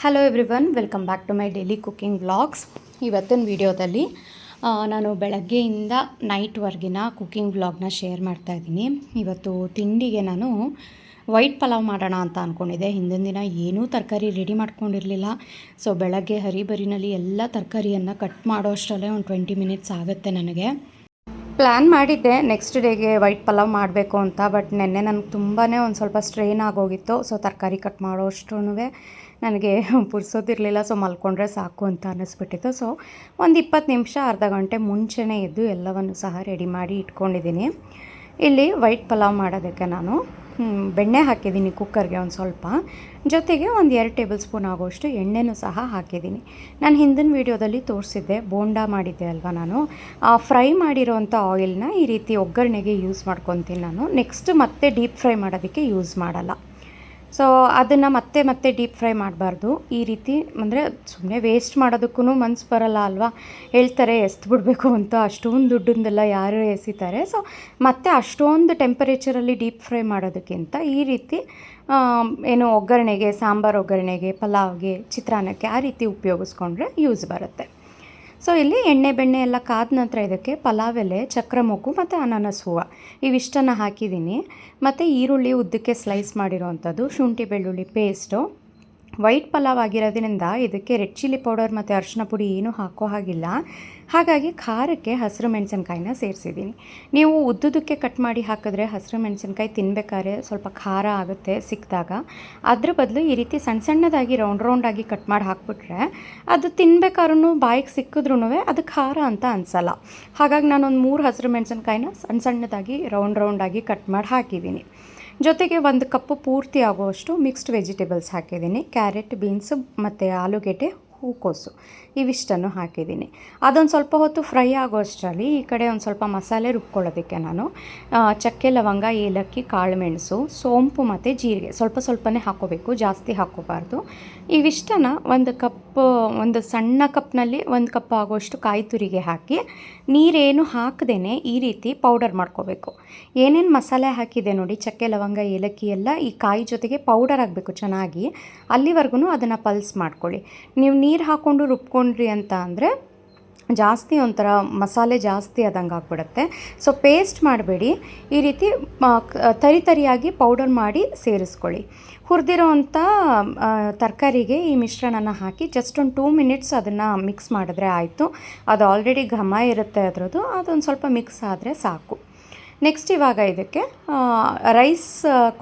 Hello everyone, welcome back to my daily cooking vlogs. ಇವತ್ತಿನ ವಿಡಿಯೋದಲ್ಲಿ ನಾನು ಬೆಳಗ್ಗೆಯಿಂದ ನೈಟ್ವರೆಗಿನ ಕುಕ್ಕಿಂಗ್ ವ್ಲಾಗ್ನ ಶೇರ್ ಮಾಡ್ತಾಯಿದ್ದೀನಿ. ಇವತ್ತು ತಿಂಡಿಗೆ ನಾನು ವೈಟ್ ಪಲಾವ್ ಮಾಡೋಣ ಅಂತ ಅಂದ್ಕೊಂಡಿದ್ದೆ. ಹಿಂದಿನ ದಿನ ಏನೂ ತರಕಾರಿ ರೆಡಿ ಮಾಡ್ಕೊಂಡಿರಲಿಲ್ಲ. ಸೊ ಬೆಳಗ್ಗೆ ಹರಿಬರಿನಲ್ಲಿ ಎಲ್ಲ ತರಕಾರಿಯನ್ನು ಕಟ್ ಮಾಡೋ ಅಷ್ಟರಲ್ಲೇ ಒಂದು 20 ಮಿನಿಟ್ಸ್ ಆಗುತ್ತೆ. ನನಗೆ ಪ್ಲ್ಯಾನ್ ಮಾಡಿದ್ದೆ ನೆಕ್ಸ್ಟ್ ಡೇಗೆ ವೈಟ್ ಪಲಾವ್ ಮಾಡಬೇಕು ಅಂತ. ಬಟ್ ನೆನ್ನೆ ನನಗೆ ತುಂಬಾ ಒಂದು ಸ್ವಲ್ಪ ಸ್ಟ್ರೈನ್ ಆಗೋಗಿತ್ತು. ಸೊ ತರಕಾರಿ ಕಟ್ ಮಾಡೋ ಅಷ್ಟೂ ನನಗೆ ಪುರ್ಸೋದಿರಲಿಲ್ಲ. ಸೊ ಮಲ್ಕೊಂಡ್ರೆ ಸಾಕು ಅಂತ ಅನ್ನಿಸ್ಬಿಟ್ಟಿತ್ತು. ಸೊ ಒಂದು 20 ನಿಮಿಷ ಅರ್ಧ ಗಂಟೆ ಮುಂಚೆನೇ ಎದ್ದು ಎಲ್ಲವನ್ನು ಸಹ ರೆಡಿ ಮಾಡಿ ಇಟ್ಕೊಂಡಿದ್ದೀನಿ. ಇಲ್ಲಿ ವೈಟ್ ಪಲಾವ್ ಮಾಡೋದಕ್ಕೆ ನಾನು ಬೆಣ್ಣೆ ಹಾಕಿದ್ದೀನಿ ಕುಕ್ಕರ್ಗೆ ಒಂದು ಸ್ವಲ್ಪ, ಜೊತೆಗೆ ಒಂದು 2 ಟೇಬಲ್ ಸ್ಪೂನ್ ಆಗೋಷ್ಟು ಎಣ್ಣೆನೂ ಸಹ ಹಾಕಿದ್ದೀನಿ. ನಾನು ಹಿಂದಿನ ವೀಡಿಯೋದಲ್ಲಿ ತೋರಿಸಿದ್ದೆ, ಬೋಂಡಾ ಮಾಡಿದ್ದೆ ಅಲ್ವಾ ನಾನು. ಫ್ರೈ ಮಾಡಿರೋವಂಥ ಆಯಿಲ್ನ ಈ ರೀತಿ ಒಗ್ಗರಣೆಗೆ ಯೂಸ್ ಮಾಡ್ಕೊತೀನಿ ನಾನು. ನೆಕ್ಸ್ಟ್ ಮತ್ತೆ ಡೀಪ್ ಫ್ರೈ ಮಾಡೋದಕ್ಕೆ ಯೂಸ್ ಮಾಡಲ್ಲ. ಸೊ ಅದನ್ನು ಮತ್ತೆ ಡೀಪ್ ಫ್ರೈ ಮಾಡಬಾರ್ದು. ಈ ರೀತಿ ಅಂದರೆ ಸುಮ್ಮನೆ ವೇಸ್ಟ್ ಮಾಡೋದಕ್ಕೂ ಮನಸ್ಸು ಬರಲ್ಲ ಅಲ್ವಾ. ಹೇಳ್ತಾರೆ ಎಸ್ದು ಅಂತ, ಅಷ್ಟೊಂದು ದುಡ್ಡನ್ನೆಲ್ಲ ಯಾರು ಎಸಿತಾರೆ. ಸೊ ಮತ್ತೆ ಅಷ್ಟೊಂದು ಟೆಂಪರೇಚರಲ್ಲಿ ಡೀಪ್ ಫ್ರೈ ಮಾಡೋದಕ್ಕಿಂತ ಈ ರೀತಿ ಏನು ಒಗ್ಗರಣೆಗೆ, ಸಾಂಬಾರು ಒಗ್ಗರಣೆಗೆ, ಪಲಾವ್ಗೆ, ಚಿತ್ರಾನ್ನಕ್ಕೆ ಆ ರೀತಿ ಉಪಯೋಗಿಸ್ಕೊಂಡ್ರೆ ಯೂಸ್ ಬರುತ್ತೆ. ಸೊ ಇಲ್ಲಿ ಎಣ್ಣೆ ಬೆಣ್ಣೆ ಎಲ್ಲ ಕಾದ ನಂತರ ಇದಕ್ಕೆ ಪಲಾವ್ ಎಲೆ, ಚಕ್ರ ಮೊಗ್ಗು ಮತ್ತು ಅನಾನಸ್ ಹೂವು ಇವಿಷ್ಟನ್ನು ಹಾಕಿದ್ದೀನಿ. ಮತ್ತು ಈರುಳ್ಳಿ ಉದ್ದಕ್ಕೆ ಸ್ಲೈಸ್ ಮಾಡಿರೋವಂಥದ್ದು, ಶುಂಠಿ ಬೆಳ್ಳುಳ್ಳಿ ಪೇಸ್ಟು. ವೈಟ್ ಪಲಾವ್ ಆಗಿರೋದ್ರಿಂದ ಇದಕ್ಕೆ ರೆಡ್ ಚಿಲ್ಲಿ ಪೌಡರ್ ಮತ್ತು ಅರಿಶಿನ ಪುಡಿ ಏನೂ ಹಾಕೋ ಹಾಗಿಲ್ಲ. ಹಾಗಾಗಿ ಖಾರಕ್ಕೆ ಹಸಿರು ಮೆಣಸಿನ್ಕಾಯಿನ ಸೇರಿಸಿದ್ದೀನಿ. ನೀವು ಉದ್ದುದಕ್ಕೆ ಕಟ್ ಮಾಡಿ ಹಾಕಿದ್ರೆ ಹಸಿರು ಮೆಣಸಿನ್ಕಾಯಿ ತಿನ್ನಬೇಕಾದ್ರೆ ಸ್ವಲ್ಪ ಖಾರ ಆಗುತ್ತೆ ಸಿಕ್ಕಿದಾಗ. ಅದ್ರ ಬದಲು ಈ ರೀತಿ ಸಣ್ಣದಾಗಿ ರೌಂಡಾಗಿ ಕಟ್ ಮಾಡಿ ಹಾಕ್ಬಿಟ್ರೆ ಅದು ತಿನ್ಬೇಕಾದ್ರೂ ಬಾಯಿಗೆ ಸಿಕ್ಕಿದ್ರೂ ಅದು ಖಾರ ಅಂತ ಅನಿಸಲ್ಲ. ಹಾಗಾಗಿ ನಾನೊಂದು 3 ಹಸಿರು ಮೆಣಸಿನ್ಕಾಯಿನ ಸಣ್ಣದಾಗಿ ರೌಂಡಾಗಿ ಕಟ್ ಮಾಡಿ ಹಾಕಿದ್ದೀನಿ. ಜೊತೆಗೆ 1 ಕಪ್ಪು ಪೂರ್ತಿ ಆಗುವಷ್ಟು ಮಿಕ್ಸ್ಡ್ ವೆಜಿಟೇಬಲ್ಸ್ ಹಾಕಿದ್ದೀನಿ. ಕ್ಯಾರೆಟ್, ಬೀನ್ಸು ಮತ್ತು ಆಲೂಗೆಡ್ಡೆ, ಹೂಕೋಸು ಇವಿಷ್ಟನ್ನು ಹಾಕಿದ್ದೀನಿ. ಅದೊಂದು ಸ್ವಲ್ಪ ಹೊತ್ತು ಫ್ರೈ ಆಗೋಷ್ಟರಲ್ಲಿ ಈ ಕಡೆ ಒಂದು ಸ್ವಲ್ಪ ಮಸಾಲೆ ರುಬ್ಕೊಳ್ಳೋದಕ್ಕೆ ನಾನು ಚಕ್ಕೆ, ಲವಂಗ, ಏಲಕ್ಕಿ, ಕಾಳುಮೆಣಸು, ಸೋಂಪು ಮತ್ತು ಜೀರಿಗೆ ಸ್ವಲ್ಪನೇ ಹಾಕ್ಕೋಬೇಕು, ಜಾಸ್ತಿ ಹಾಕ್ಕೋಬಾರ್ದು. ಇವಿಷ್ಟನ್ನು ಒಂದು ಸಣ್ಣ ಕಪ್ನಲ್ಲಿ 1 ಕಪ್ ಆಗೋಷ್ಟು ಕಾಯಿ ತುರಿಗೆ ಹಾಕಿ ನೀರೇನು ಹಾಕದೇನೆ ಈ ರೀತಿ ಪೌಡರ್ ಮಾಡ್ಕೋಬೇಕು. ಏನೇನು ಮಸಾಲೆ ಹಾಕಿದೆ ನೋಡಿ, ಚಕ್ಕೆ, ಲವಂಗ, ಏಲಕ್ಕಿ ಎಲ್ಲ ಈ ಕಾಯಿ ಜೊತೆಗೆ ಪೌಡರ್ ಆಗಬೇಕು ಚೆನ್ನಾಗಿ. ಅಲ್ಲಿವರೆಗೂ ಅದನ್ನು ಪಲ್ಸ್ ಮಾಡ್ಕೊಳ್ಳಿ. ನೀವು ನೀರು ಹಾಕ್ಕೊಂಡು ರುಬ್ಕೊಂಡ್ರಿ ಅಂತ ಅಂದರೆ ಜಾಸ್ತಿ ಒಂಥರ ಮಸಾಲೆ ಜಾಸ್ತಿ ಆದಂಗೆ ಆಗಿಬಿಡುತ್ತೆ. ಸೊ ಪೇಸ್ಟ್ ಮಾಡಬೇಡಿ, ಈ ರೀತಿ ತರಿಯಾಗಿ ಪೌಡರ್ ಮಾಡಿ ಸೇರಿಸ್ಕೊಳ್ಳಿ. ಹುರಿದಿರೋವಂಥ ತರಕಾರಿಗೆ ಈ ಮಿಶ್ರಣನ ಹಾಕಿ ಜಸ್ಟ್ ಒಂದು 2 ಮಿನಿಟ್ಸ್ ಅದನ್ನು ಮಿಕ್ಸ್ ಮಾಡಿದ್ರೆ ಆಯಿತು. ಅದು ಆಲ್ರೆಡಿ ಘಮ ಇರುತ್ತೆ ಅದರದ್ದು, ಅದೊಂದು ಸ್ವಲ್ಪ ಮಿಕ್ಸ್ ಆದರೆ ಸಾಕು. ನೆಕ್ಸ್ಟ್ ಇವಾಗ ಇದಕ್ಕೆ ರೈಸ್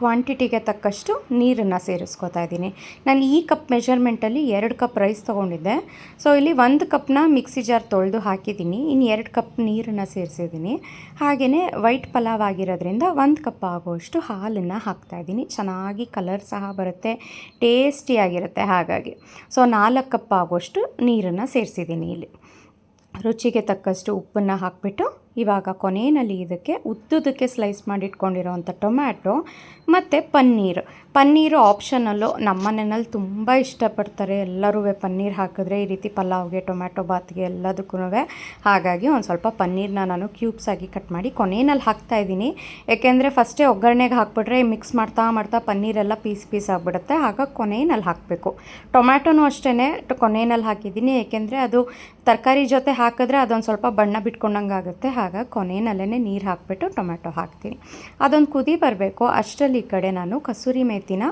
ಕ್ವಾಂಟಿಟಿಗೆ ತಕ್ಕಷ್ಟು ನೀರನ್ನು ಸೇರಿಸ್ಕೊತಾ ಇದ್ದೀನಿ. ನಾನು ಈ ಕಪ್ ಮೆಜರ್ಮೆಂಟಲ್ಲಿ 2 ಕಪ್ ರೈಸ್ ತೊಗೊಂಡಿದ್ದೆ. ಸೊ ಇಲ್ಲಿ 1 ಕಪ್ನ ಮಿಕ್ಸಿ ಜಾರ್ ತೊಳೆದು ಹಾಕಿದ್ದೀನಿ, ಇನ್ನು 2 ಕಪ್ ನೀರನ್ನು ಸೇರಿಸಿದ್ದೀನಿ. ಹಾಗೆಯೇ ವೈಟ್ ಪಲಾವ್ ಆಗಿರೋದ್ರಿಂದ 1 ಕಪ್ ಆಗುವಷ್ಟು ಹಾಲನ್ನು ಹಾಕ್ತಾಯಿದ್ದೀನಿ. ಚೆನ್ನಾಗಿ ಕಲರ್ ಸಹ ಬರುತ್ತೆ, ಟೇಸ್ಟಿಯಾಗಿರುತ್ತೆ. ಹಾಗಾಗಿ ಸೊ 4 ಕಪ್ ಆಗುವಷ್ಟು ನೀರನ್ನು ಸೇರಿಸಿದ್ದೀನಿ. ಇಲ್ಲಿ ರುಚಿಗೆ ತಕ್ಕಷ್ಟು ಉಪ್ಪನ್ನು ಹಾಕಿಬಿಟ್ಟು ಇವಾಗ ಕೊನೆಯಲ್ಲಿ ಇದಕ್ಕೆ ಉದ್ದುದಕ್ಕೆ ಸ್ಲೈಸ್ ಮಾಡಿಟ್ಕೊಂಡಿರೋವಂಥ ಟೊಮ್ಯಾಟೊ ಮತ್ತು ಪನ್ನೀರು ಆಪ್ಷನಲ್ಲು. ನಮ್ಮ ಮನೆಯಲ್ಲಿ ತುಂಬ ಇಷ್ಟಪಡ್ತಾರೆ ಎಲ್ಲರೂ ಪನ್ನೀರ್ ಹಾಕಿದ್ರೆ ಈ ರೀತಿ ಪಲಾವ್ಗೆ, ಟೊಮ್ಯಾಟೊ ಬಾತ್ಗೆ ಎಲ್ಲದಕ್ಕೂ. ಹಾಗಾಗಿ ಒಂದು ಸ್ವಲ್ಪ ಪನ್ನೀರನ್ನ ನಾನು ಕ್ಯೂಬ್ಸ್ ಆಗಿ ಕಟ್ ಮಾಡಿ ಕೊನೆಯಲ್ಲಿ ಹಾಕ್ತಾಯಿದ್ದೀನಿ. ಏಕೆಂದರೆ ಫಸ್ಟೇ ಒಗ್ಗರಣೆಗೆ ಹಾಕ್ಬಿಟ್ರೆ ಮಿಕ್ಸ್ ಮಾಡ್ತಾ ಪನ್ನೀರೆಲ್ಲ ಪೀಸ್ ಆಗಿಬಿಡುತ್ತೆ. ಹಾಗಾಗಿ ಕೊನೆಯಲ್ಲಿ ಹಾಕಬೇಕು. ಟೊಮ್ಯಾಟೊನೂ ಅಷ್ಟೇ ಕೊನೆಯಲ್ಲಿ ಹಾಕಿದ್ದೀನಿ, ಏಕೆಂದರೆ ಅದು ತರಕಾರಿ ಜೊತೆ ಹಾಕಿದ್ರೆ ಅದೊಂದು ಸ್ವಲ್ಪ ಬಣ್ಣ ಬಿಟ್ಕೊಂಡಂಗೆ ಆಗುತ್ತೆ. ಹಾಗಾಗಿ ಕೊನೆಯಲ್ಲೇ ನೀರು ಹಾಕಿಬಿಟ್ಟು ಟೊಮ್ಯಾಟೊ ಹಾಕ್ತೀನಿ. ಅದೊಂದು ಕುದಿ ಬರಬೇಕು. ಅಷ್ಟರಲ್ಲಿ ಈ ಕಡೆ ನಾನು ಕಸೂರಿ ಮೇಥಿನ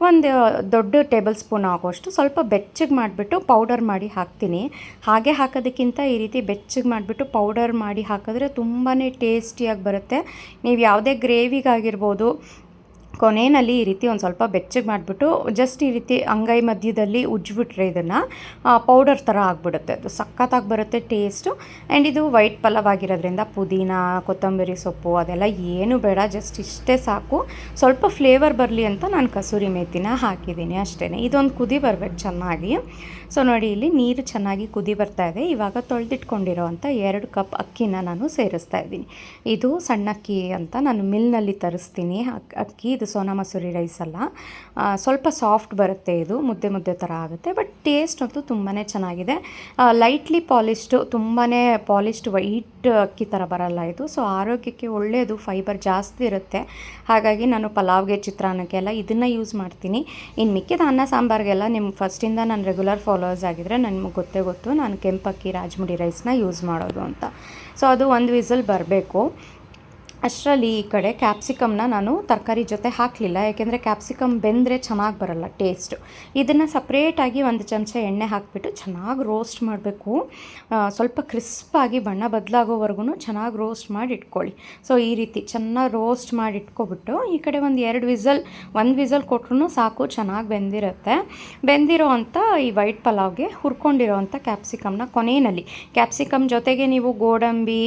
ಒಂದು ದೊಡ್ಡ ಟೇಬಲ್ ಸ್ಪೂನ್ ಆಗೋಷ್ಟು ಸ್ವಲ್ಪ ಬೆಚ್ಚಗೆ ಮಾಡಿಬಿಟ್ಟು ಪೌಡರ್ ಮಾಡಿ ಹಾಕ್ತೀನಿ. ಹಾಗೆ ಹಾಕೋದಕ್ಕಿಂತ ಈ ರೀತಿ ಬೆಚ್ಚಗೆ ಮಾಡಿಬಿಟ್ಟು ಪೌಡರ್ ಮಾಡಿ ಹಾಕಿದ್ರೆ ತುಂಬಾ ಟೇಸ್ಟಿಯಾಗಿ ಬರುತ್ತೆ. ನೀವು ಯಾವುದೇ ಗ್ರೇವಿಗಾಗಿರ್ಬೋದು, ಕೊನೆಯಲ್ಲಿ ಈ ರೀತಿ ಒಂದು ಸ್ವಲ್ಪ ಬೆಚ್ಚಗೆ ಮಾಡಿಬಿಟ್ಟು ಜಸ್ಟ್ ಈ ರೀತಿ ಅಂಗೈ ಮಧ್ಯದಲ್ಲಿ ಉಜ್ಜಿಬಿಟ್ರೆ ಇದನ್ನು ಪೌಡರ್ ಥರ ಆಗಿಬಿಡುತ್ತೆ. ಅದು ಸಖತ್ತಾಗಿ ಬರುತ್ತೆ ಟೇಸ್ಟು. ಆ್ಯಂಡ್ ಇದು ವೈಟ್ ಪಲಾವ್ ಆಗಿರೋದ್ರಿಂದ ಪುದೀನ, ಕೊತ್ತಂಬರಿ ಸೊಪ್ಪು ಅದೆಲ್ಲ ಏನೂ ಬೇಡ, ಜಸ್ಟ್ ಇಷ್ಟೇ ಸಾಕು. ಸ್ವಲ್ಪ ಫ್ಲೇವರ್ ಬರಲಿ ಅಂತ ನಾನು ಕಸೂರಿ ಮೇಥಿನ ಹಾಕಿದ್ದೀನಿ ಅಷ್ಟೇ. ಇದೊಂದು ಕುದಿ ಬರಬೇಕು ಚೆನ್ನಾಗಿ. ಸೊ ನೋಡಿ, ಇಲ್ಲಿ ನೀರು ಚೆನ್ನಾಗಿ ಕುದಿ ಬರ್ತಾ ಇದೆ. ಇವಾಗ ತೊಳೆದಿಟ್ಕೊಂಡಿರೋ ಅಂಥ 2 ಕಪ್ ಅಕ್ಕಿನ ನಾನು ಸೇರಿಸ್ತಾ ಇದ್ದೀನಿ. ಇದು ಸಣ್ಣ ಅಕ್ಕಿ ಅಂತ ನಾನು ಮಿಲ್ನಲ್ಲಿ ತರಿಸ್ತೀನಿ ಅಕ್ಕಿ. ಇದು ಇದು ಸೋನಾ ಮಸೂರಿ ರೈಸ್ ಅಲ್ಲ. ಸ್ವಲ್ಪ ಸಾಫ್ಟ್ ಬರುತ್ತೆ, ಇದು ಮುದ್ದೆ ಮುದ್ದೆ ಥರ ಆಗುತ್ತೆ. ಬಟ್ ಟೇಸ್ಟ್ ಅಂತೂ ತುಂಬಾ ಚೆನ್ನಾಗಿದೆ. ಲೈಟ್ಲಿ ಪಾಲಿಶ್ಡು, ತುಂಬಾ ಪಾಲಿಶ್ಡ್ ವೈಟ್ ಅಕ್ಕಿ ಥರ ಬರಲ್ಲ ಇದು. ಸೊ ಆರೋಗ್ಯಕ್ಕೆ ಒಳ್ಳೆಯದು, ಫೈಬರ್ ಜಾಸ್ತಿ ಇರುತ್ತೆ. ಹಾಗಾಗಿ ನಾನು ಪಲಾವ್ಗೆ, ಚಿತ್ರಾನ್ನಕ್ಕೆಲ್ಲ ಇದನ್ನು ಯೂಸ್ ಮಾಡ್ತೀನಿ. ಇನ್ನು ಮಿಕ್ಕಿದ ಅನ್ನ ಸಾಂಬಾರಿಗೆಲ್ಲ ನಿಮ್ಗೆ ಫಸ್ಟಿಂದ ನಾನು ರೆಗ್ಯುಲರ್ ಫಾಲೋವರ್ಸ್ ಆಗಿದ್ದರೆ ನನಗೆ ಗೊತ್ತು ನಾನು ಕೆಂಪಕ್ಕಿ ರಾಜ್ಮುಡಿ ರೈಸ್ನ ಯೂಸ್ ಮಾಡೋದು ಅಂತ. ಸೊ ಅದು ಒಂದು ವಿಸಲ್ ಬರಬೇಕು. ಅಷ್ಟರಲ್ಲಿ ಈ ಕಡೆ ಕ್ಯಾಪ್ಸಿಕಮ್ನ ನಾನು ತರಕಾರಿ ಜೊತೆ ಹಾಕಲಿಲ್ಲ, ಯಾಕೆಂದರೆ ಕ್ಯಾಪ್ಸಿಕಮ್ ಬೆಂದರೆ ಚೆನ್ನಾಗಿ ಬರಲ್ಲ ಟೇಸ್ಟು. ಇದನ್ನು ಸಪ್ರೇಟಾಗಿ ಒಂದು ಚಮಚ ಎಣ್ಣೆ ಹಾಕಿಬಿಟ್ಟು ಚೆನ್ನಾಗಿ ರೋಸ್ಟ್ ಮಾಡಬೇಕು. ಸ್ವಲ್ಪ ಕ್ರಿಸ್ಪಾಗಿ ಬಣ್ಣ ಬದಲಾಗೋವರೆಗೂ ಚೆನ್ನಾಗಿ ರೋಸ್ಟ್ ಮಾಡಿ ಇಟ್ಕೊಳ್ಳಿ. ಸೊ ಈ ರೀತಿ ಚೆನ್ನಾಗಿ ರೋಸ್ಟ್ ಮಾಡಿ ಇಟ್ಕೊಬಿಟ್ಟು ಈ ಕಡೆ ಒಂದು ವಿಸಲ್ ಕೊಟ್ರೂ ಸಾಕು, ಚೆನ್ನಾಗಿ ಬೆಂದಿರುತ್ತೆ. ಬೆಂದಿರೋ ಅಂಥ ಈ ವೈಟ್ ಪಲಾವ್ಗೆ ಹುರ್ಕೊಂಡಿರೋ ಅಂಥ ಕ್ಯಾಪ್ಸಿಕಮ್ನ ಕೊನೆಯಲ್ಲಿ, ಕ್ಯಾಪ್ಸಿಕಮ್ ಜೊತೆಗೆ ನೀವು ಗೋಡಂಬಿ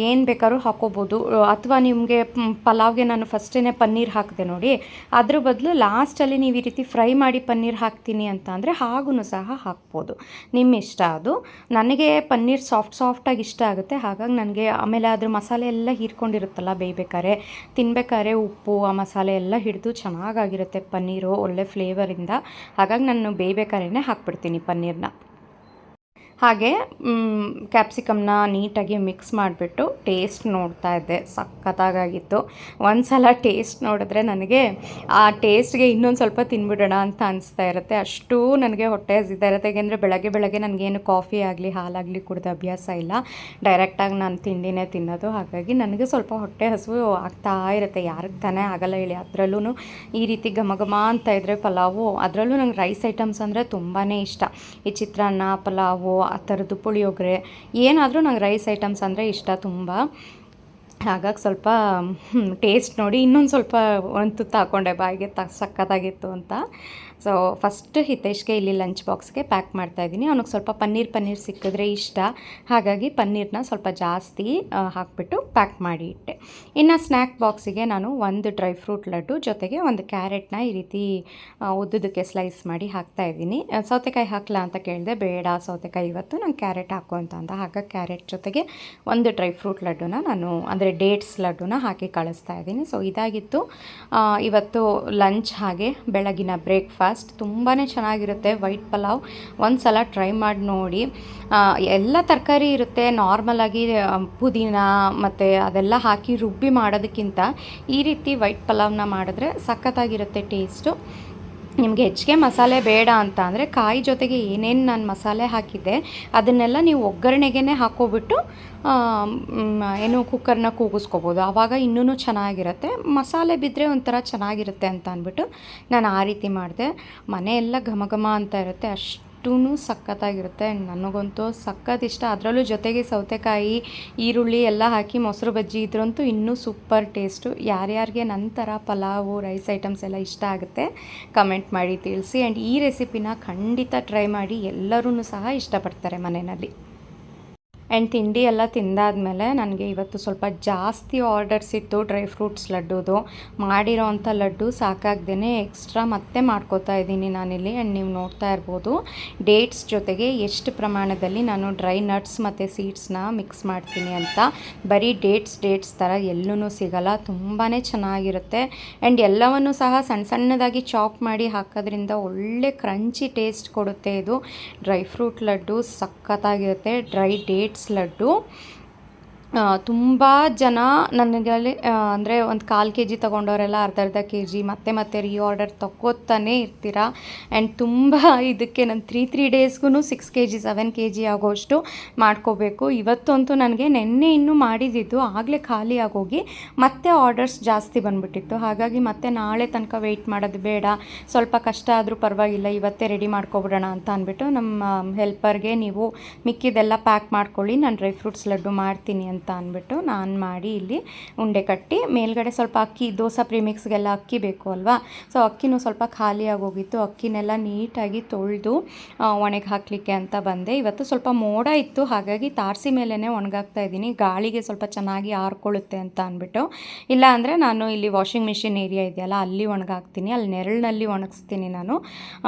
ಏನು ಬೇಕಾದ್ರೂ ಹಾಕೋಬೋದು. ಅಥವಾ ನಿಮಗೆ ಪಲಾವ್ಗೆ ನಾನು ಫಸ್ಟೇ ಪನ್ನೀರ್ ಹಾಕಿದೆ ನೋಡಿ, ಅದ್ರ ಬದಲು ಲಾಸ್ಟಲ್ಲಿ ನೀವು ಈ ರೀತಿ ಫ್ರೈ ಮಾಡಿ ಪನ್ನೀರ್ ಹಾಕ್ತೀನಿ ಅಂತ ಅಂದರೆ ಹಾಗೂ ಸಹ ಹಾಕ್ಬೋದು, ನಿಮ್ಮ ಇಷ್ಟ ಅದು. ನನಗೆ ಪನ್ನೀರ್ ಸಾಫ್ಟಾಗಿ ಇಷ್ಟ ಆಗುತ್ತೆ. ಹಾಗಾಗಿ ನನಗೆ ಆಮೇಲೆ ಅದ್ರ ಮಸಾಲೆ ಎಲ್ಲ ಹೀರ್ಕೊಂಡಿರುತ್ತಲ್ಲ, ಬೇಯ್ಬೇಕಾದ್ರೆ ತಿನ್ಬೇಕಾದ್ರೆ ಉಪ್ಪು ಆ ಮಸಾಲೆ ಎಲ್ಲ ಹಿಡಿದು ಚೆನ್ನಾಗಾಗಿರುತ್ತೆ ಪನ್ನೀರು, ಒಳ್ಳೆ ಫ್ಲೇವರಿಂದ. ಹಾಗಾಗಿ ನಾನು ಬೇಯ್ಬೇಕಾದ್ರೇ ಹಾಕ್ಬಿಡ್ತೀನಿ ಪನ್ನೀರನ್ನ. ಹಾಗೆ ಕ್ಯಾಪ್ಸಿಕಮ್ನ ನೀಟಾಗಿ ಮಿಕ್ಸ್ ಮಾಡಿಬಿಟ್ಟು ಟೇಸ್ಟ್ ನೋಡ್ತಾ ಇದ್ದೆ, ಸಖತ್ತಾಗಿತ್ತು. ಒಂದು ಸಲ ಟೇಸ್ಟ್ ನೋಡಿದ್ರೆ ನನಗೆ ಆ ಟೇಸ್ಟ್ಗೆ ಇನ್ನೊಂದು ಸ್ವಲ್ಪ ತಿನ್ಬಿಡೋಣ ಅಂತ ಅನಿಸ್ತಾ ಇರುತ್ತೆ, ಅಷ್ಟು ನನಗೆ ಹೊಟ್ಟೆ ಹಸಿತಾ ಇರುತ್ತೆ. ಯಾಕೆಂದರೆ ಬೆಳಗ್ಗೆ ನನಗೇನು ಕಾಫಿ ಆಗಲಿ ಹಾಲಾಗಲಿ ಕುಡಿದ ಅಭ್ಯಾಸ ಇಲ್ಲ, ಡೈರೆಕ್ಟಾಗಿ ನಾನು ತಿಂಡಿನೇ ತಿನ್ನೋದು. ಹಾಗಾಗಿ ನನಗೆ ಸ್ವಲ್ಪ ಹೊಟ್ಟೆ ಹಸಿವು ಆಗ್ತಾ ಇರುತ್ತೆ, ಯಾರಿಗೆ ತಾನೇ ಆಗಲ್ಲ ಹೇಳಿ. ಅದರಲ್ಲೂ ಈ ರೀತಿ ಘಮ ಅಂತ ಇದ್ದರೆ ಪಲಾವು, ಅದರಲ್ಲೂ ನಂಗೆ ರೈಸ್ ಐಟಮ್ಸ್ ಅಂದರೆ ತುಂಬಾ ಇಷ್ಟ. ಈ ಚಿತ್ರಾನ್ನ, ಪಲಾವು, ಆ ಥರದ್ದು ಪುಳಿಯೋಗರೆ, ಏನಾದರೂ ನಂಗೆ ರೈಸ್ ಐಟಮ್ಸ್ ಅಂದರೆ ಇಷ್ಟ ತುಂಬ. ಹಾಗಾಗಿ ಸ್ವಲ್ಪ ಟೇಸ್ಟ್ ನೋಡಿ ಇನ್ನೊಂದು ಸ್ವಲ್ಪ ಒಂದು ತುತ್ತು ಹಾಕ್ಕೊಂಡೆ ಬಾಯಿಗೆ, ಸಕ್ಕತ್ತಾಗಿತ್ತು ಅಂತ. ಸೊ ಫಸ್ಟ್ ಹಿತೇಶ್ಗೆ ಇಲ್ಲಿ ಲಂಚ್ ಬಾಕ್ಸ್ಗೆ ಪ್ಯಾಕ್ ಮಾಡ್ತಾಯಿದ್ದೀನಿ. ಅವನಿಗೆ ಸ್ವಲ್ಪ ಪನ್ನೀರ್ ಸಿಕ್ಕಿದ್ರೆ ಇಷ್ಟ, ಹಾಗಾಗಿ ಪನ್ನೀರನ್ನ ಸ್ವಲ್ಪ ಜಾಸ್ತಿ ಹಾಕಿಬಿಟ್ಟು ಪ್ಯಾಕ್ ಮಾಡಿ ಇಟ್ಟೆ. ಇನ್ನು ಸ್ನ್ಯಾಕ್ ಬಾಕ್ಸಿಗೆ ನಾನು ಒಂದು ಡ್ರೈ ಫ್ರೂಟ್ ಲಡ್ಡು ಜೊತೆಗೆ ಒಂದು ಕ್ಯಾರೆಟ್ನ ಈ ರೀತಿ ಉದ್ದುದಕ್ಕೆ ಸ್ಲೈಸ್ ಮಾಡಿ ಹಾಕ್ತಾಯಿದ್ದೀನಿ. ಸೌತೆಕಾಯಿ ಹಾಕಲಾ ಅಂತ ಕೇಳಿದೆ, ಬೇಡ ಸೌತೆಕಾಯಿ ಇವತ್ತು ನಂಗೆ ಕ್ಯಾರೆಟ್ ಹಾಕು ಅಂತ ಅಂದ. ಹಾಗಾಗಿ ಕ್ಯಾರೆಟ್ ಜೊತೆಗೆ ಒಂದು ಡ್ರೈ ಫ್ರೂಟ್ ಲಡ್ಡುನ ನಾನು, ಅಂದರೆ ಡೇಟ್ಸ್ ಲಡ್ಡುನ ಹಾಕಿ ಕಳಿಸ್ತಾ ಇದ್ದೀನಿ. ಸೊ ಇದಾಗಿತ್ತು ಇವತ್ತು ಲಂಚ್. ಹಾಗೆ ಬೆಳಗಿನ ಬ್ರೇಕ್ಫಾಸ್ಟ್ ತುಂಬಾ ಚೆನ್ನಾಗಿರುತ್ತೆ ವೈಟ್ ಪಲಾವ್. ಒಂದು ಸಲ ಟ್ರೈ ಮಾಡಿ ನೋಡಿ. ಎಲ್ಲ ತರಕಾರಿ ಇರುತ್ತೆ, ನಾರ್ಮಲಾಗಿ ಪುದೀನ ಮತ್ತು ಅದೆಲ್ಲ ಹಾಕಿ ರುಬ್ಬಿ ಮಾಡೋದಕ್ಕಿಂತ ಈ ರೀತಿ ವೈಟ್ ಪಲಾವ್ನ ಮಾಡಿದ್ರೆ ಸಖತ್ತಾಗಿರುತ್ತೆ ಟೇಸ್ಟು. ನಿಮಗೆ ಹೆಚ್ಚಿಗೆ ಮಸಾಲೆ ಬೇಡ ಅಂತ ಅಂದರೆ ಕಾಯಿ ಜೊತೆಗೆ ಏನೇನು ನಾನು ಮಸಾಲೆ ಹಾಕಿದ್ದೆ ಅದನ್ನೆಲ್ಲ ನೀವು ಒಗ್ಗರಣೆಗೆ ಹಾಕೋಬಿಟ್ಟು ಏನು ಕುಕ್ಕರ್ನ ಕೂಗಿಸ್ಕೋಬೋದು, ಆವಾಗ ಇನ್ನೂ ಚೆನ್ನಾಗಿರುತ್ತೆ. ಮಸಾಲೆ ಬಿದ್ದರೆ ಒಂಥರ ಚೆನ್ನಾಗಿರುತ್ತೆ ಅಂತ ಅಂದ್ಬಿಟ್ಟು ನಾನು ಆ ರೀತಿ ಮಾಡಿದೆ. ಮನೆಯೆಲ್ಲ ಘಮ ಅಂತ ಇರುತ್ತೆ, ಅಷ್ಟು ಸಖತ್ತಾಗಿರುತ್ತೆ. ನನಗಂತೂ ಸಖತ್ ಇಷ್ಟ. ಅದರಲ್ಲೂ ಜೊತೆಗೆ ಸೌತೆಕಾಯಿ, ಈರುಳ್ಳಿ ಎಲ್ಲ ಹಾಕಿ ಮೊಸರು ಬಜ್ಜಿ ಇದ್ರಂತೂ ಇನ್ನೂ ಸೂಪರ್ ಟೇಸ್ಟು. ಯಾರ್ಯಾರಿಗೆ ನಂತರ ಪಲಾವು, ರೈಸ್ ಐಟಮ್ಸ್ ಎಲ್ಲ ಇಷ್ಟ ಆಗುತ್ತೆ ಕಮೆಂಟ್ ಮಾಡಿ ತಿಳಿಸಿ. ಆ್ಯಂಡ್ ಈ ರೆಸಿಪಿನ ಖಂಡಿತ ಟ್ರೈ ಮಾಡಿ, ಎಲ್ಲರೂ ಸಹ ಇಷ್ಟಪಡ್ತಾರೆ ಮನೆಯಲ್ಲಿ. ಆ್ಯಂಡ್ ತಿಂಡಿ ಎಲ್ಲ ತಿಂದಾದಮೇಲೆ ನನಗೆ ಇವತ್ತು ಸ್ವಲ್ಪ ಜಾಸ್ತಿ ಆರ್ಡರ್ಸ್ ಇತ್ತು ಡ್ರೈ ಫ್ರೂಟ್ಸ್ ಲಡ್ಡುದು. ಮಾಡಿರೋ ಅಂಥ ಲಡ್ಡು ಸಾಕಾಗ್ದೇ ಎಕ್ಸ್ಟ್ರಾ ಮತ್ತೆ ಮಾಡ್ಕೋತಾ ಇದ್ದೀನಿ ನಾನಿಲ್ಲಿ. ಆ್ಯಂಡ್ ನೀವು ನೋಡ್ತಾ ಇರ್ಬೋದು ಡೇಟ್ಸ್ ಜೊತೆಗೆ ಎಷ್ಟು ಪ್ರಮಾಣದಲ್ಲಿ ನಾನು ಡ್ರೈ ನಟ್ಸ್ ಮತ್ತು ಸೀಡ್ಸ್ನ ಮಿಕ್ಸ್ ಮಾಡ್ತೀನಿ ಅಂತ. ಬರೀ ಡೇಟ್ಸ್ ಥರ ಎಲ್ಲೂ ಸಿಗಲ್ಲ, ತುಂಬಾ ಚೆನ್ನಾಗಿರುತ್ತೆ. ಆ್ಯಂಡ್ ಎಲ್ಲವನ್ನೂ ಸಹ ಸಣ್ಣದಾಗಿ ಚಾಪ್ ಮಾಡಿ ಹಾಕೋದ್ರಿಂದ ಒಳ್ಳೆ ಕ್ರಂಚಿ ಟೇಸ್ಟ್ ಕೊಡುತ್ತೆ. ಇದು ಡ್ರೈ ಫ್ರೂಟ್ ಲಡ್ಡು ಸಖತ್ತಾಗಿರುತ್ತೆ. ಡ್ರೈ ಡೇಟ್ಸ್ ಲಡ್ಡು ತುಂಬ ಜನ ನನಗೆ ಅಂದರೆ ಒಂದು 1/4 kg ತೊಗೊಂಡವರೆಲ್ಲ ಅರ್ಧ kg ಮತ್ತೆ ರೀಆರ್ಡರ್ ತಗೋತಾನೆ ಇರ್ತೀರ. ಆ್ಯಂಡ್ ತುಂಬ ಇದಕ್ಕೆ ನಾನು 3 ಡೇಸ್ಗೂ 6 kg 7 kg ಆಗೋಷ್ಟು ಮಾಡ್ಕೋಬೇಕು. ಇವತ್ತಂತೂ ನನಗೆ ನೆನ್ನೆ ಇನ್ನೂ ಮಾಡಿದ್ದು ಆಗಲೇ ಖಾಲಿ ಆಗೋಗಿ ಮತ್ತೆ ಆರ್ಡರ್ಸ್ ಜಾಸ್ತಿ ಬಂದುಬಿಟ್ಟಿತ್ತು. ಹಾಗಾಗಿ ಮತ್ತೆ ನಾಳೆ ತನಕ ವೆಯ್ಟ್ ಮಾಡೋದು ಬೇಡ, ಸ್ವಲ್ಪ ಕಷ್ಟ ಆದರೂ ಪರವಾಗಿಲ್ಲ ಇವತ್ತೇ ರೆಡಿ ಮಾಡ್ಕೊಬಿಡೋಣ ಅಂತ ಅಂದ್ಬಿಟ್ಟು ನಮ್ಮ ಹೆಲ್ಪರ್ಗೆ ನೀವು ಮಿಕ್ಕಿದೆಲ್ಲ ಪ್ಯಾಕ್ ಮಾಡ್ಕೊಳ್ಳಿ, ನಾನು ಡ್ರೈ ಫ್ರೂಟ್ಸ್ ಲಡ್ಡು ಮಾಡ್ತೀನಿ ಅಂತ ಅಂದ್ಬಿಟ್ಟು ನಾನು ಮಾಡಿ ಇಲ್ಲಿ ಉಂಡೆ ಕಟ್ಟಿ ಮೇಲ್ಗಡೆ ಸ್ವಲ್ಪ ಅಕ್ಕಿ, ದೋಸೆ ಪ್ರಿಮಿಕ್ಸ್ಗೆಲ್ಲ ಅಕ್ಕಿ ಬೇಕು ಅಲ್ವಾ. ಸೊ ಅಕ್ಕಿನೂ ಸ್ವಲ್ಪ ಖಾಲಿ ಆಗೋಗಿತ್ತು, ಅಕ್ಕಿನೆಲ್ಲ ನೀಟಾಗಿ ತೊಳೆದು ಒಣಗಿ ಹಾಕಲಿಕ್ಕೆ ಅಂತ ಬಂದೆ. ಇವತ್ತು ಸ್ವಲ್ಪ ಮೋಡ ಇತ್ತು, ಹಾಗಾಗಿ ತಾರಸಿ ಮೇಲೇ ಒಣಗಾಕ್ತಾ ಇದ್ದೀನಿ, ಗಾಳಿಗೆ ಸ್ವಲ್ಪ ಚೆನ್ನಾಗಿ ಆರ್ಕೊಳ್ಳುತ್ತೆ ಅಂತ ಅಂದ್ಬಿಟ್ಟು. ಇಲ್ಲ ಅಂದರೆ ನಾನು ಇಲ್ಲಿ ವಾಷಿಂಗ್ ಮಿಷಿನ್ ಏರಿಯಾ ಇದೆಯಲ್ಲ ಅಲ್ಲಿ ಒಣಗಾಕ್ತೀನಿ, ಅಲ್ಲಿ ನೆರಳಿನಲ್ಲಿ ಒಣಗಿಸ್ತೀನಿ ನಾನು.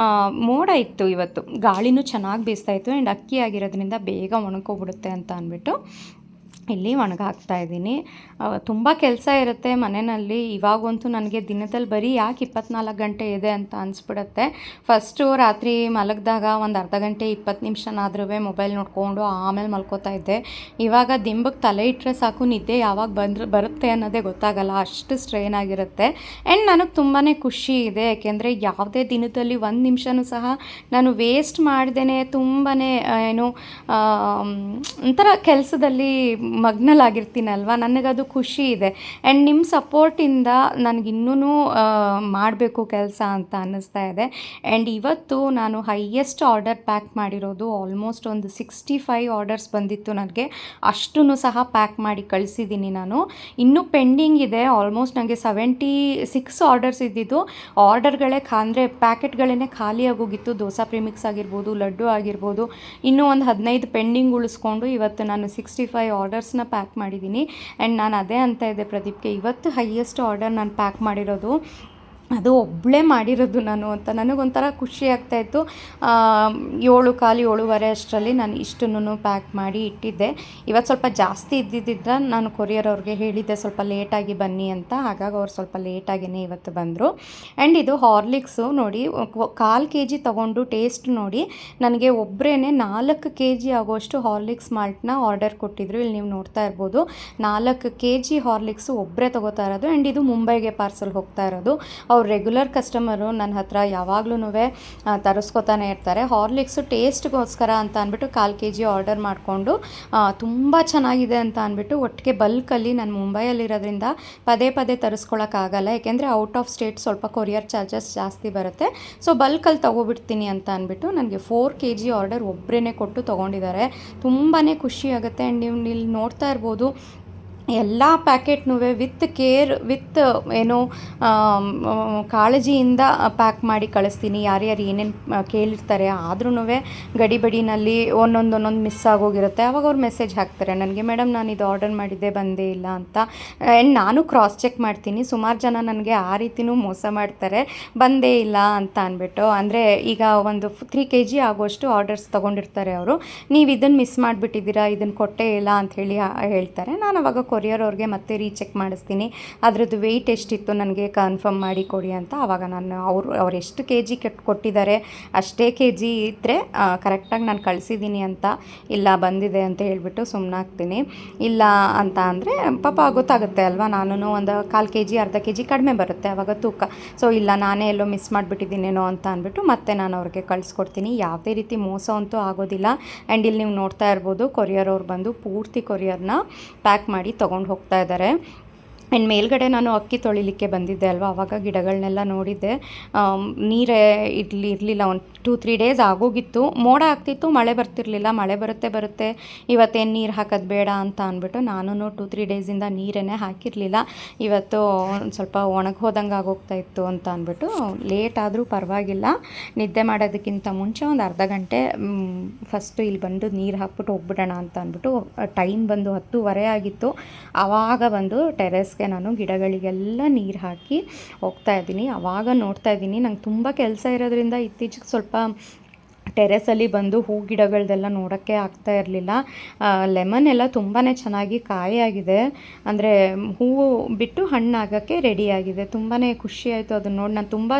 ಮೋಡ ಇತ್ತು ಇವತ್ತು, ಗಾಳಿನೂ ಚೆನ್ನಾಗಿ ಬೀಸ್ತಾ ಇತ್ತು. ಆ್ಯಂಡ್ ಅಕ್ಕಿ ಆಗಿರೋದ್ರಿಂದ ಬೇಗ ಒಣಗೋಗ್ಬಿಡುತ್ತೆ ಅಂತ ಅಂದ್ಬಿಟ್ಟು ಇಲ್ಲಿ ಒಣಗಾಕ್ತಾ ಇದ್ದೀನಿ. ತುಂಬ ಕೆಲಸ ಇರುತ್ತೆ ಮನೆಯಲ್ಲಿ. ಇವಾಗಂತೂ ನನಗೆ ದಿನದಲ್ಲಿ ಬರೀ ಯಾಕೆ 24 ಗಂಟೆ ಇದೆ ಅಂತ ಅನಿಸ್ಬಿಡುತ್ತೆ. ಫಸ್ಟು ರಾತ್ರಿ ಮಲಗಿದಾಗ ಒಂದು ಅರ್ಧ ಗಂಟೆ 20 ನಿಮಿಷನಾದ್ರೂ ಮೊಬೈಲ್ ನೋಡಿಕೊಂಡು ಆಮೇಲೆ ಮಲ್ಕೋತಾ ಇದ್ದೆ. ಇವಾಗ ದಿಂಬಕ್ಕೆ ತಲೆ ಇಟ್ಟರೆ ಸಾಕು, ನಿದ್ದೆ ಯಾವಾಗ ಬರುತ್ತೆ ಅನ್ನೋದೇ ಗೊತ್ತಾಗಲ್ಲ, ಅಷ್ಟು ಸ್ಟ್ರೈನ್ ಆಗಿರುತ್ತೆ. ಆ್ಯಂಡ್ ನನಗೆ ತುಂಬಾ ಖುಷಿ ಇದೆ, ಯಾಕೆಂದರೆ ಯಾವುದೇ ದಿನದಲ್ಲಿ ಒಂದು ನಿಮಿಷನೂ ಸಹ ನಾನು ವೇಸ್ಟ್ ಮಾಡ್ದೇ ತುಂಬಾ ಒಂಥರ ಕೆಲಸದಲ್ಲಿ ಮಗ್ನಲಾಗಿರ್ತೀನಲ್ವ, ನನಗದು ಖುಷಿ ಇದೆ. ಆ್ಯಂಡ್ ನಿಮ್ಮ ಸಪೋರ್ಟಿಂದ ನನಗಿನ್ನೂ ಮಾಡಬೇಕು ಕೆಲಸ ಅಂತ ಅನ್ನಿಸ್ತಾ ಇದೆ. ಆ್ಯಂಡ್ ಇವತ್ತು ನಾನು ಹೈಯೆಸ್ಟ್ ಆರ್ಡರ್ ಪ್ಯಾಕ್ ಮಾಡಿರೋದು ಆಲ್ಮೋಸ್ಟ್ ಒಂದು 65 ಆರ್ಡರ್ಸ್ ಬಂದಿತ್ತು ನನಗೆ. ಅಷ್ಟೂ ಸಹ ಪ್ಯಾಕ್ ಮಾಡಿ ಕಳಿಸಿದ್ದೀನಿ ನಾನು. ಇನ್ನೂ ಪೆಂಡಿಂಗ್ ಇದೆ. ಆಲ್ಮೋಸ್ಟ್ ನನಗೆ 76 ಆರ್ಡರ್ಸ್ ಇದ್ದಿದ್ದು. ಆರ್ಡರ್ಗಳೇ ಅಂದರೆ ಪ್ಯಾಕೆಟ್ಗಳೇ ಖಾಲಿಯಾಗೋಗಿತ್ತು. ದೋಸಾ ಪ್ರಿಮಿಕ್ಸ್ ಆಗಿರ್ಬೋದು, ಲಡ್ಡು ಆಗಿರ್ಬೋದು, ಇನ್ನೂ ಒಂದು 15 ಪೆಂಡಿಂಗ್ ಉಳಿಸ್ಕೊಂಡು ಇವತ್ತು ನಾನು 65 ಆರ್ಡರ್ಸ್ನ ಪ್ಯಾಕ್ ಮಾಡಿದ್ದೀನಿ. ಆ್ಯಂಡ್ ನಾನು ಅದೇ ಅಂತ ಇದೆ ಪ್ರದೀಪ್ಗೆ, ಇವತ್ತು ಹೈಯೆಸ್ಟ್ ಆರ್ಡರ್ ನಾನು ಪ್ಯಾಕ್ ಮಾಡಿರೋದು, ಅದು ಒಬ್ಬಳೇ ಮಾಡಿರೋದು ನಾನು ಅಂತ ನನಗೊಂಥರ ಖುಷಿ ಆಗ್ತಾಯಿತ್ತು. 7:15, 7:15 ಅಷ್ಟರಲ್ಲಿ ನಾನು ಇಷ್ಟನ್ನು ಪ್ಯಾಕ್ ಮಾಡಿ ಇಟ್ಟಿದ್ದೆ. ಇವತ್ತು ಸ್ವಲ್ಪ ಜಾಸ್ತಿ ಇದ್ದಿದ್ದಿದ್ರೆ ನಾನು ಕೊರಿಯರ್ ಅವ್ರಿಗೆ ಹೇಳಿದ್ದೆ ಸ್ವಲ್ಪ ಲೇಟಾಗಿ ಬನ್ನಿ ಅಂತ, ಹಾಗಾಗಿ ಅವ್ರು ಸ್ವಲ್ಪ ಲೇಟಾಗಿಯೇ ಇವತ್ತು ಬಂದರು. ಆ್ಯಂಡ್ ಇದು ಹಾರ್ಲಿಕ್ಸು ನೋಡಿ, 1/4 kg ತೊಗೊಂಡು ಟೇಸ್ಟ್ ನೋಡಿ ನನಗೆ ಒಬ್ಬರೇ 4 kg ಆಗೋಷ್ಟು ಹಾರ್ಲಿಕ್ಸ್ ಮಾಲ್ಟ್ನ ಆರ್ಡರ್ ಕೊಟ್ಟಿದ್ರು. ಇಲ್ಲಿ ನೀವು ನೋಡ್ತಾ ಇರ್ಬೋದು, 4 kg ಹಾರ್ಲಿಕ್ಸು ಒಬ್ಬರೇ ತೊಗೋತಾ ಇರೋದು. ಆ್ಯಂಡ್ ಇದು ಮುಂಬೈಗೆ ಪಾರ್ಸಲ್ ಹೋಗ್ತಾ ಇರೋದು. ಅವ್ರು ರೆಗ್ಯುಲರ್ ಕಸ್ಟಮರು, ನನ್ನ ಹತ್ರ ಯಾವಾಗಲೂ ತರಿಸ್ಕೊತಾನೆ ಇರ್ತಾರೆ. ಹಾರ್ಲಿಕ್ಸು ಟೇಸ್ಟ್ಗೋಸ್ಕರ ಅಂತ ಅಂದ್ಬಿಟ್ಟು 1/4 kg ಆರ್ಡರ್ ಮಾಡಿಕೊಂಡು ತುಂಬ ಚೆನ್ನಾಗಿದೆ ಅಂತ ಅಂದ್ಬಿಟ್ಟು ಒಟ್ಟಿಗೆ ಬಲ್ಕಲ್ಲಿ, ನಾನು ಮುಂಬೈಯಲ್ಲಿರೋದ್ರಿಂದ ಪದೇ ಪದೇ ತರಿಸ್ಕೊಳಕ್ಕಾಗಲ್ಲ, ಯಾಕೆಂದರೆ ಔಟ್ ಆಫ್ ಸ್ಟೇಟ್ ಸ್ವಲ್ಪ ಕೊರಿಯರ್ ಚಾರ್ಜಸ್ ಜಾಸ್ತಿ ಬರುತ್ತೆ. ಸೊ ಬಲ್ಕಲ್ಲಿ ತೊಗೊಬಿಡ್ತೀನಿ ಅಂತ ಅಂದ್ಬಿಟ್ಟು ನನಗೆ 4 kg ಆರ್ಡರ್ ಒಬ್ಬರೇ ಕೊಟ್ಟು ತೊಗೊಂಡಿದ್ದಾರೆ. ತುಂಬಾ ಖುಷಿ ಆಗುತ್ತೆ. ಆ್ಯಂಡ್ ನೀವು ಇಲ್ಲಿ ನೋಡ್ತಾ ಇರ್ಬೋದು, ಎಲ್ಲ ಪ್ಯಾಕೆಟ್ನೂ ವಿತ್ ಕೇರ್, ವಿತ್ ಕಾಳಜಿಯಿಂದ ಪ್ಯಾಕ್ ಮಾಡಿ ಕಳಿಸ್ತೀನಿ. ಯಾರ್ಯಾರು ಏನೇನು ಕೇಳಿರ್ತಾರೆ, ಆದ್ರೂ ಗಡಿಬಿಡಿನಲ್ಲಿ ಒಂದೊಂದು ಮಿಸ್ ಆಗೋಗಿರುತ್ತೆ. ಆವಾಗ ಅವ್ರು ಮೆಸೇಜ್ ಹಾಕ್ತಾರೆ ನನಗೆ, ಮೇಡಮ್ ನಾನು ಇದು ಆರ್ಡರ್ ಮಾಡಿದ್ದೆ ಬಂದೇ ಇಲ್ಲ ಅಂತ. ಆ್ಯಂಡ್ ನಾನು ಕ್ರಾಸ್ ಚೆಕ್ ಮಾಡ್ತೀನಿ. ಸುಮಾರು ಜನ ನನಗೆ ಆ ರೀತಿಯೂ ಮೋಸ ಮಾಡ್ತಾರೆ, ಬಂದೇ ಇಲ್ಲ ಅಂತ ಅಂದ್ಬಿಟ್ಟು. ಅಂದರೆ ಈಗ ಒಂದು 3 kg ಆಗೋಷ್ಟು ಆರ್ಡರ್ಸ್ ತೊಗೊಂಡಿರ್ತಾರೆ ಅವರು, ನೀವು ಇದನ್ನು ಮಿಸ್ ಮಾಡಿಬಿಟ್ಟಿದ್ದೀರಾ, ಇದನ್ನು ಕೊಟ್ಟೇ ಇಲ್ಲ ಅಂಥೇಳಿ ಹೇಳ್ತಾರೆ. ನಾನು ಅವಾಗ ಕೊರಿಯರ್ ಅವ್ರಿಗೆ ಮತ್ತೆ ರೀಚೆಕ್ ಮಾಡಿಸ್ತೀನಿ, ಅದರದ್ದು ವೆಯ್ಟ್ ಎಷ್ಟಿತ್ತು ನನಗೆ ಕನ್ಫರ್ಮ್ ಮಾಡಿ ಕೊಡಿ ಅಂತ. ಆವಾಗ ನಾನು ಅವ್ರು ಎಷ್ಟು kg ಕೊಟ್ಟಿದ್ದಾರೆ ಅಷ್ಟೇ kg ಇದ್ದರೆ ಕರೆಕ್ಟಾಗಿ ನಾನು ಕಳಿಸಿದ್ದೀನಿ ಅಂತ, ಇಲ್ಲ ಬಂದಿದೆ ಅಂತ ಹೇಳಿಬಿಟ್ಟು ಸುಮ್ಮನಾಗ್ತೀನಿ. ಇಲ್ಲ ಅಂತ ಅಂದರೆ ಪಾಪ ಗೊತ್ತಾಗುತ್ತೆ ಅಲ್ವಾ, ನಾನು ಒಂದು 1/4 kg ಅರ್ಧ kg ಕಡಿಮೆ ಬರುತ್ತೆ ಆವಾಗ ತೂಕ. ಸೊ ಇಲ್ಲ ನಾನೇ ಎಲ್ಲೋ ಮಿಸ್ ಮಾಡಿಬಿಟ್ಟಿದ್ದೀನೇನೋ ಅಂತ ಅಂದ್ಬಿಟ್ಟು ಮತ್ತೆ ನಾನು ಅವ್ರಿಗೆ ಕಳಿಸ್ಕೊಡ್ತೀನಿ. ಯಾವುದೇ ರೀತಿ ಮೋಸ ಅಂತೂ ಆಗೋದಿಲ್ಲ. ಆ್ಯಂಡ್ ಇಲ್ಲಿ ನೀವು ನೋಡ್ತಾ ಇರ್ಬೋದು, ಕೊರಿಯರ್ ಅವ್ರು ಬಂದು ಪೂರ್ತಿ ಕೊರಿಯರ್ನ ಪ್ಯಾಕ್ ಮಾಡಿ ತೊಗೊಂಡು ಹೋಗ್ತಾ ಇದ್ದಾರೆ. ಆ್ಯಂಡ್ ಮೇಲ್ಗಡೆ ನಾನು ಅಕ್ಕಿ ತೊಳಿಲಿಕ್ಕೆ ಬಂದಿದ್ದೆ ಅಲ್ವಾ, ಆವಾಗ ಗಿಡಗಳನ್ನೆಲ್ಲ ನೋಡಿದ್ದೆ. ನೀರೇ ಇರಲಿಲ್ಲ, ಒಂದು 2-3 ಡೇಸ್ ಆಗೋಗಿತ್ತು. ಮೋಡ ಆಗ್ತಿತ್ತು, ಮಳೆ ಬರ್ತಿರಲಿಲ್ಲ. ಮಳೆ ಬರುತ್ತೆ ಇವತ್ತೇನು ನೀರು ಹಾಕೋದು ಬೇಡ ಅಂತ ಅಂದ್ಬಿಟ್ಟು ನಾನು 2-3 ಡೇಸಿಂದ ನೀರನ್ನೇ ಹಾಕಿರಲಿಲ್ಲ. ಇವತ್ತು ಒಂದು ಸ್ವಲ್ಪ ಒಣಗೋದಂಗೆ ಆಗೋಗ್ತಾಯಿತ್ತು ಅಂತ ಅಂದ್ಬಿಟ್ಟು ಲೇಟ್ ಆದರೂ ಪರವಾಗಿಲ್ಲ, ನಿದ್ದೆ ಮಾಡೋದಕ್ಕಿಂತ ಮುಂಚೆ ಒಂದು ಅರ್ಧ ಗಂಟೆ ಫಸ್ಟು ಇಲ್ಲಿ ಬಂದು ನೀರು ಹಾಕ್ಬಿಟ್ಟು ಹೋಗ್ಬಿಡೋಣ ಅಂತ ಅಂದ್ಬಿಟ್ಟು, ಟೈಮ್ ಬಂದು 10:15 ಆಗಿತ್ತು. ಆವಾಗ ಬಂದು ಟೆರೆಸ್ ನಾನು ಗಿಡಗಳಿಗೆಲ್ಲ ನೀರು ಹಾಕಿ ಹೋಗ್ತಾ ಇದ್ದೀನಿ. ಆವಾಗ ನೋಡ್ತಾ ಇದ್ದೀನಿ, ನಂಗೆ ತುಂಬ ಕೆಲಸ ಇರೋದ್ರಿಂದ ಇತ್ತೀಚೆಗೆ ಸ್ವಲ್ಪ ಟೆರೆಸಲ್ಲಿ ಬಂದು ಹೂ ಗಿಡಗಳದೆಲ್ಲ ನೋಡೋಕ್ಕೆ ಆಗ್ತಾ ಇರಲಿಲ್ಲ. ಲೆಮನ್ ಎಲ್ಲ ತುಂಬಾ ಚೆನ್ನಾಗಿ ಕಾಯಾಗಿದೆ, ಅಂದರೆ ಹೂವು ಬಿಟ್ಟು ಹಣ್ಣಾಗೋಕ್ಕೆ ರೆಡಿಯಾಗಿದೆ. ತುಂಬಾ ಖುಷಿ ಆಯಿತು ಅದನ್ನು ನೋಡಿ. ನಾನು ತುಂಬ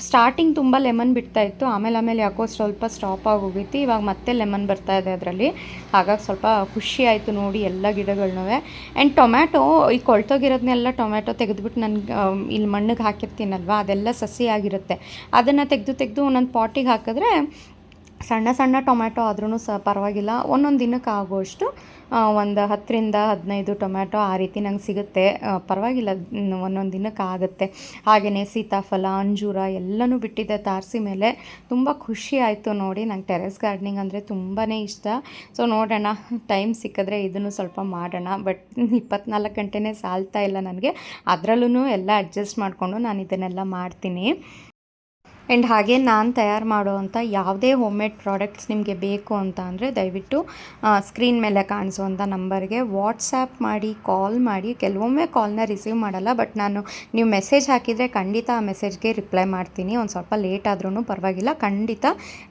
ಸ್ಟಾರ್ಟಿಂಗ್ ತುಂಬ ಲೆಮನ್ ಬಿಡ್ತಾಯಿತ್ತು, ಆಮೇಲೆ ಯಾಕೋ ಸ್ವಲ್ಪ ಸ್ಟಾಪ್ ಆಗೋಗಿತ್ತು. ಇವಾಗ ಮತ್ತೆ ಲೆಮನ್ ಬರ್ತಾಯಿದೆ ಅದರಲ್ಲಿ, ಹಾಗಾಗಿ ಸ್ವಲ್ಪ ಖುಷಿ ಆಯಿತು ನೋಡಿ ಎಲ್ಲ ಗಿಡಗಳನ್ನೂ. ಆ್ಯಂಡ್ ಟೊಮ್ಯಾಟೊ ಈ ಕೊಳ್ತೋಗಿರೋದನ್ನೆಲ್ಲ ಟೊಮ್ಯಾಟೊ ತೆಗೆದುಬಿಟ್ಟು ನನಗೆ ಇಲ್ಲಿ ಮಣ್ಣಿಗೆ ಹಾಕಿರ್ತೀನಲ್ವ, ಅದೆಲ್ಲ ಸಸಿ ಆಗಿರುತ್ತೆ. ಅದನ್ನು ತೆಗೆದು ಒಂದೊಂದು ಪಾಟಿಗೆ ಹಾಕಿದ್ರೆ ಸಣ್ಣ ಟೊಮ್ಯಾಟೊ ಆದ್ರೂ ಸಹ ಪರವಾಗಿಲ್ಲ, ಒಂದೊಂದು ದಿನಕ್ಕೆ ಆಗೋಷ್ಟು ಒಂದು 10ರಿಂದ 15 ಟೊಮ್ಯಾಟೊ ಆ ರೀತಿ ನಂಗೆ ಸಿಗುತ್ತೆ. ಪರವಾಗಿಲ್ಲ, ಒಂದೊಂದು ದಿನಕ್ಕೆ ಆಗುತ್ತೆ. ಹಾಗೆಯೇ ಸೀತಾಫಲ, ಅಂಜೂರ ಎಲ್ಲನೂ ಬಿಟ್ಟಿದ್ದೆ ತಾರಸಿ ಮೇಲೆ. ತುಂಬ ಖುಷಿ ಆಯಿತು ನೋಡಿ. ನಂಗೆ ಟೆರೆಸ್ ಗಾರ್ಡನಿಂಗ್ ಅಂದರೆ ತುಂಬಾ ಇಷ್ಟ. ಸೊ ನೋಡೋಣ, ಟೈಮ್ ಸಿಕ್ಕಿದ್ರೆ ಇದನ್ನು ಸ್ವಲ್ಪ ಮಾಡೋಣ. ಬಟ್ 24 ಗಂಟೆನೇ ಸಾಲ್ತಾ ಇಲ್ಲ ನನಗೆ, ಅದರಲ್ಲೂ ಎಲ್ಲ ಅಡ್ಜಸ್ಟ್ ಮಾಡಿಕೊಂಡು ನಾನು ಇದನ್ನೆಲ್ಲ ಮಾಡ್ತೀನಿ. ಆ್ಯಂಡ್ ಹಾಗೆ ನಾನು ತಯಾರು ಮಾಡುವಂಥ ಯಾವುದೇ ಹೋಮ್ ಮೇಡ್ ಪ್ರಾಡಕ್ಟ್ಸ್ ನಿಮಗೆ ಬೇಕು ಅಂತ ಅಂದರೆ ದಯವಿಟ್ಟು ಸ್ಕ್ರೀನ್ ಮೇಲೆ ಕಾಣಿಸುವಂಥ ನಂಬರ್ಗೆ ವಾಟ್ಸ್ಯಾಪ್ ಮಾಡಿ, ಕಾಲ್ ಮಾಡಿ. ಕೆಲವೊಮ್ಮೆ ಕಾಲ್ನ ರಿಸೀವ್ ಮಾಡಲ್ಲ, ಬಟ್ ನಾನು ನೀವು ಮೆಸೇಜ್ ಹಾಕಿದರೆ ಖಂಡಿತ ಆ ಮೆಸೇಜ್ಗೆ ರಿಪ್ಲೈ ಮಾಡ್ತೀನಿ. ಒಂದು ಸ್ವಲ್ಪ ಲೇಟ್ ಆದ್ರೂ ಪರವಾಗಿಲ್ಲ, ಖಂಡಿತ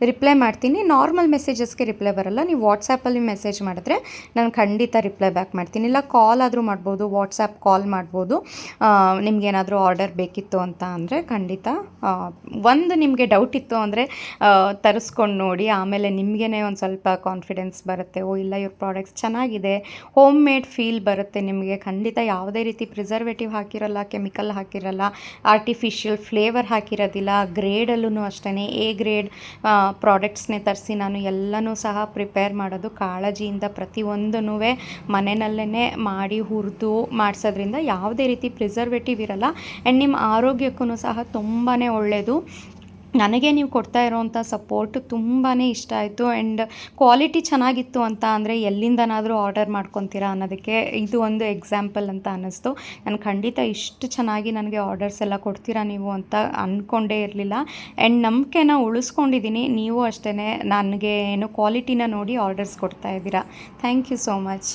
ರಿಪ್ಲೈ ಮಾಡ್ತೀನಿ. ನಾರ್ಮಲ್ ಮೆಸೇಜಸ್ಗೆ ರಿಪ್ಲೈ ಬರಲ್ಲ. ನೀವು ವಾಟ್ಸಪ್ಪಲ್ಲಿ ಮೆಸೇಜ್ ಮಾಡಿದ್ರೆ ನಾನು ಖಂಡಿತ ರಿಪ್ಲೈ ಬ್ಯಾಕ್ ಮಾಡ್ತೀನಿ. ಇಲ್ಲ ಕಾಲ್ ಆದರೂ ಮಾಡ್ಬೋದು, ವಾಟ್ಸಪ್ ಕಾಲ್ ಮಾಡ್ಬೋದು. ನಿಮಗೇನಾದರೂ ಆರ್ಡರ್ ಬೇಕಿತ್ತು ಅಂತ ಅಂದರೆ ಖಂಡಿತ ಒಂದು ನಿಮಗೆ ಡೌಟ್ ಇತ್ತು ಅಂದರೆ ತರಿಸ್ಕೊಂಡು ನೋಡಿ. ಆಮೇಲೆ ನಿಮಗೇ ಒಂದು ಸ್ವಲ್ಪ ಕಾನ್ಫಿಡೆನ್ಸ್ ಬರುತ್ತೆ, ಓ ಇಲ್ಲ ಇವ್ರ ಪ್ರಾಡಕ್ಟ್ಸ್ ಚೆನ್ನಾಗಿದೆ, ಹೋಮ್ ಮೇಡ್ ಫೀಲ್ ಬರುತ್ತೆ ನಿಮಗೆ. ಖಂಡಿತ ಯಾವುದೇ ರೀತಿ ಪ್ರಿಸರ್ವೇಟಿವ್ ಹಾಕಿರಲ್ಲ, ಕೆಮಿಕಲ್ ಹಾಕಿರಲ್ಲ, ಆರ್ಟಿಫಿಷಿಯಲ್ ಫ್ಲೇವರ್ ಹಾಕಿರೋದಿಲ್ಲ. ಗ್ರೇಡಲ್ಲೂ ಅಷ್ಟೇ ಎ ಗ್ರೇಡ್ ಪ್ರಾಡಕ್ಟ್ಸ್ನೇ ತರಿಸಿ ನಾನು ಎಲ್ಲನೂ ಸಹ ಪ್ರಿಪೇರ್ ಮಾಡೋದು ಕಾಳಜಿಯಿಂದ. ಪ್ರತಿಯೊಂದೂ ಮನೆಯಲ್ಲೇ ಮಾಡಿ ಹುರಿದು ಮಾಡಿಸೋದ್ರಿಂದ ಯಾವುದೇ ರೀತಿ ಪ್ರಿಸರ್ವೇಟಿವ್ ಇರಲ್ಲ. ಆ್ಯಂಡ್ ನಿಮ್ಮ ಆರೋಗ್ಯಕ್ಕೂ ಸಹ ತುಂಬಾ ಒಳ್ಳೆಯದು. ನನಗೆ ನೀವು ಕೊಡ್ತಾ ಇರೋವಂಥ ಸಪೋರ್ಟ್ ತುಂಬಾ ಇಷ್ಟ ಆಯಿತು. ಆ್ಯಂಡ್ ಕ್ವಾಲಿಟಿ ಚೆನ್ನಾಗಿತ್ತು ಅಂತ ಅಂದರೆ ಎಲ್ಲಿಂದನಾದರೂ ಆರ್ಡರ್ ಮಾಡ್ಕೊತೀರಾ ಅನ್ನೋದಕ್ಕೆ ಇದು ಒಂದು ಎಕ್ಸಾಂಪಲ್ ಅಂತ ಅನ್ನಿಸ್ತು. ನಾನು ಖಂಡಿತ ಇಷ್ಟು ಚೆನ್ನಾಗಿ ನನಗೆ ಆರ್ಡರ್ಸ್ ಎಲ್ಲ ಕೊಡ್ತೀರಾ ನೀವು ಅಂತ ಅಂದ್ಕೊಂಡೇ ಇರಲಿಲ್ಲ. ಆ್ಯಂಡ್ ನಂಬಿಕೆನ ಉಳಿಸ್ಕೊಂಡಿದ್ದೀನಿ. ನೀವು ಅಷ್ಟೇ ನನಗೆ ಏನು ಕ್ವಾಲಿಟಿನ ನೋಡಿ ಆರ್ಡರ್ಸ್ ಕೊಡ್ತಾ ಇದ್ದೀರಾ. Thank you so much.